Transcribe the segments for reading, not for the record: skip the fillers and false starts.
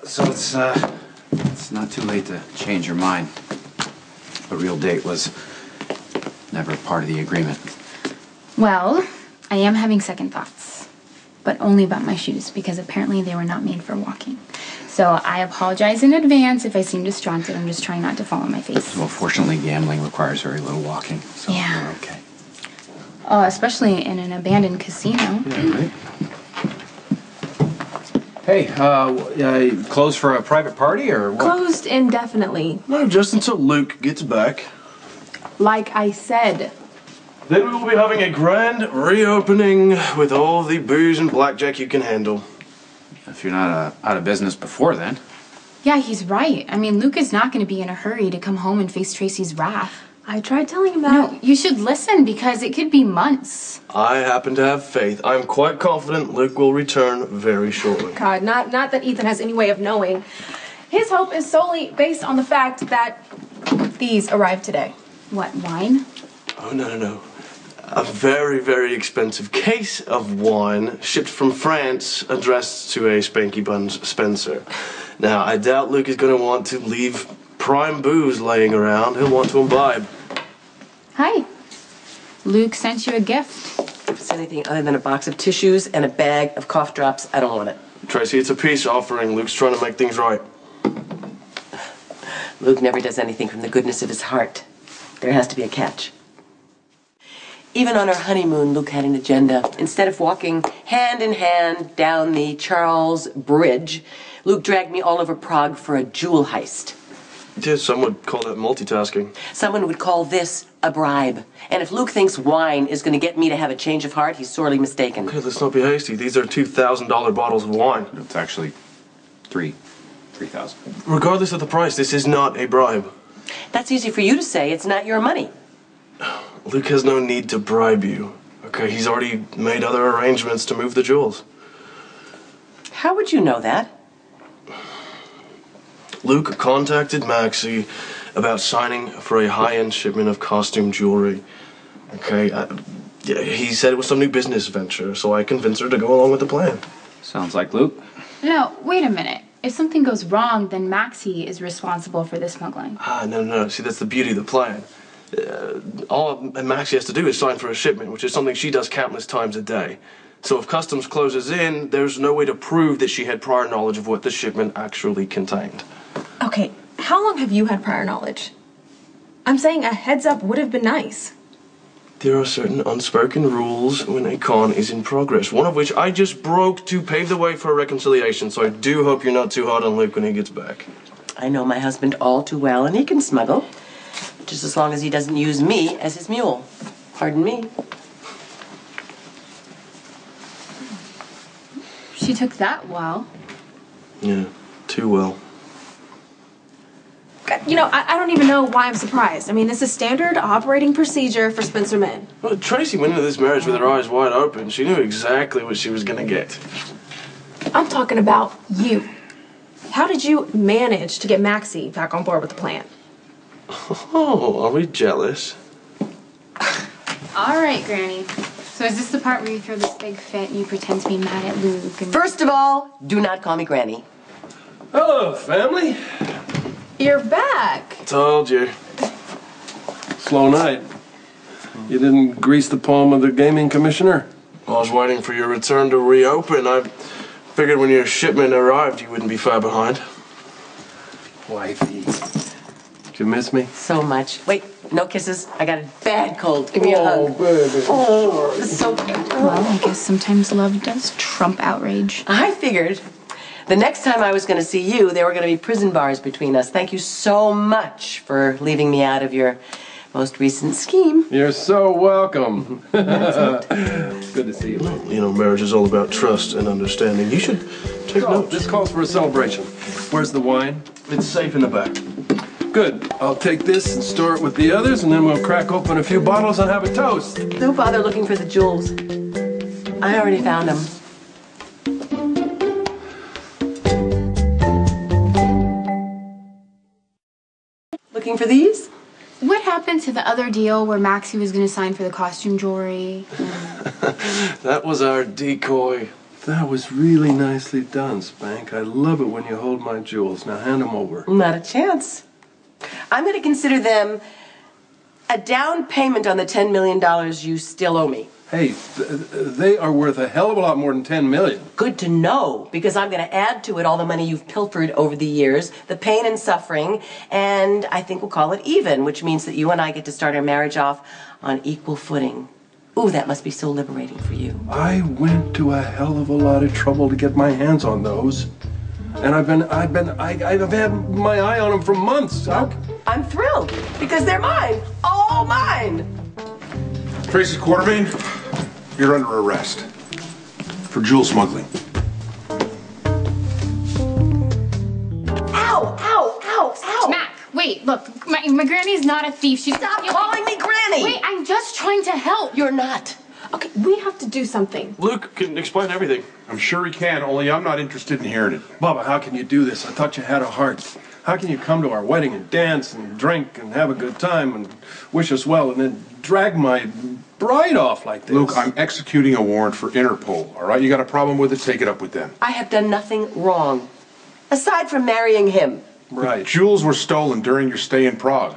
So it's not too late to change your mind. The real date was never part of the agreement. Well, I am having second thoughts, but only about my shoes because apparently they were not made for walking. So I apologize in advance if I seem distracted. I'm just trying not to fall on my face. Well, fortunately, gambling requires very little walking, so yeah. We're okay. Especially in an abandoned casino. Yeah, right. Hey, closed for a private party or what? Closed indefinitely. No, just until Luke gets back. Like I said. Then we will be having a grand reopening with all the booze and blackjack you can handle. If you're not out of business before then. Yeah, he's right. I mean, Luke is not going to be in a hurry to come home and face Tracy's wrath. I tried telling him that. No, you should listen because it could be months. I happen to have faith. I'm quite confident Luke will return very shortly. God, not that Ethan has any way of knowing. His hope is solely based on the fact that these arrived today. What, wine? Oh, no. A very, very expensive case of wine shipped from France addressed to a Spanky Buns Spencer. Now, I doubt Luke is going to want to leave prime booze laying around. He'll want to imbibe. Hi. Luke sent you a gift. If it's anything other than a box of tissues and a bag of cough drops, I don't want it. Tracy, it's a peace offering. Luke's trying to make things right. Luke never does anything from the goodness of his heart. There has to be a catch. Even on our honeymoon, Luke had an agenda. Instead of walking hand in hand down the Charles Bridge, Luke dragged me all over Prague for a jewel heist. Yeah, some would call that multitasking. Someone would call this a bribe. And if Luke thinks wine is going to get me to have a change of heart, he's sorely mistaken. Okay, let's not be hasty. These are $2,000 bottles of wine. It's actually $3,000. Regardless of the price, this is not a bribe. That's easy for you to say. It's not your money. Luke has no need to bribe you. Okay, he's already made other arrangements to move the jewels. How would you know that? Luke contacted Maxie about signing for a high-end shipment of costume jewelry. Okay, yeah, he said it was some new business venture, so I convinced her to go along with the plan. Sounds like Luke. No, wait a minute. If something goes wrong, then Maxie is responsible for the smuggling. No. See, that's the beauty of the plan. All Maxie has to do is sign for a shipment, which is something she does countless times a day. So if customs closes in, there's no way to prove that she had prior knowledge of what the shipment actually contained. Okay, how long have you had prior knowledge? I'm saying a heads up would have been nice. There are certain unspoken rules when a con is in progress, one of which I just broke to pave the way for a reconciliation, so I do hope you're not too hard on Luke when he gets back. I know my husband all too well, and he can smuggle. Just as long as he doesn't use me as his mule. Pardon me. She took that well. Yeah, too well. You know, I don't even know why I'm surprised. I mean, this is standard operating procedure for Spencer men. Well, Tracy went into this marriage with her eyes wide open. She knew exactly what she was going to get. I'm talking about you. How did you manage to get Maxie back on board with the plan? Oh, are we jealous? All right, Granny. So is this the part where you throw this big fit and you pretend to be mad at Luke? And... First of all, do not call me Granny. Hello, family. You're back. Told you. Slow night. You didn't grease the palm of the gaming commissioner? I was waiting for your return to reopen. I figured when your shipment arrived, you wouldn't be far behind. Wifey. Did you miss me? So much. Wait, no kisses. I got a bad cold. Give me a hug. Baby. Oh, it's so cute. Well, I guess sometimes love does trump outrage. I figured the next time I was going to see you, there were going to be prison bars between us. Thank you so much for leaving me out of your most recent scheme. You're so welcome. Good to see you. You know, marriage is all about trust and understanding. You should take notes. This calls for a celebration. Where's the wine? It's safe in the back. Good. I'll take this and store it with the others, and then we'll crack open a few bottles and have a toast. Don't bother looking for the jewels. I already found them. Looking for these? What happened to the other deal where Maxie was going to sign for the costume jewelry? That was our decoy. That was really nicely done, Spank. I love it when you hold my jewels. Now hand them over. Not a chance. I'm going to consider them a down payment on the $10 million you still owe me. Hey, they are worth a hell of a lot more than $10 million. Good to know, because I'm going to add to it all the money you've pilfered over the years, the pain and suffering, and I think we'll call it even, which means that you and I get to start our marriage off on equal footing. Ooh, that must be so liberating for you. I went to a hell of a lot of trouble to get my hands on those. And I've had my eye on them for months. I'm thrilled, because they're mine. All mine. Tracy Quartermaine, you're under arrest for jewel smuggling. Ow, ow, ow, ow. Mac, wait, look, my granny's not a thief. She's Stop calling me Granny. Wait, I'm just trying to help. You're not. Okay, we have to do something. Luke can explain everything. I'm sure he can, only I'm not interested in hearing it. Bubba, how can you do this? I thought you had a heart. How can you come to our wedding and dance and drink and have a good time and wish us well and then drag my bride off like this? Luke, I'm executing a warrant for Interpol, all right? You got a problem with it, take it up with them. I have done nothing wrong, aside from marrying him. Right. Jewels were stolen during your stay in Prague.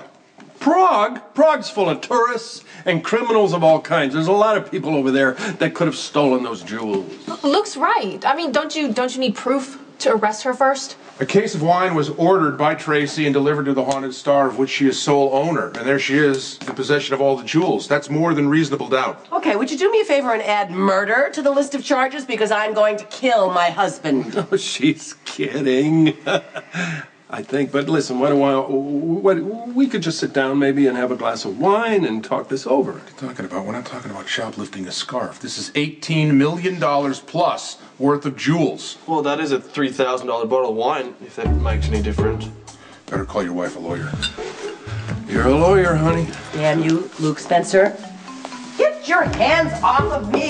Prague? Prague's full of tourists and criminals of all kinds. There's a lot of people over there that could have stolen those jewels. Luke's right. I mean, don't you need proof to arrest her first? A case of wine was ordered by Tracy and delivered to the Haunted Star, of which she is sole owner. And there she is, in possession of all the jewels. That's more than reasonable doubt. Okay, would you do me a favor and add murder to the list of charges? Because I'm going to kill my husband. Oh, she's kidding. I think, but listen, we could just sit down maybe and have a glass of wine and talk this over. What are you talking about? We're not talking about shoplifting a scarf. This is $18 million plus worth of jewels. Well, that is a $3,000 bottle of wine, if that makes any difference. Better call your wife a lawyer. You're a lawyer, honey. Damn you, Luke Spencer. Get your hands off of me!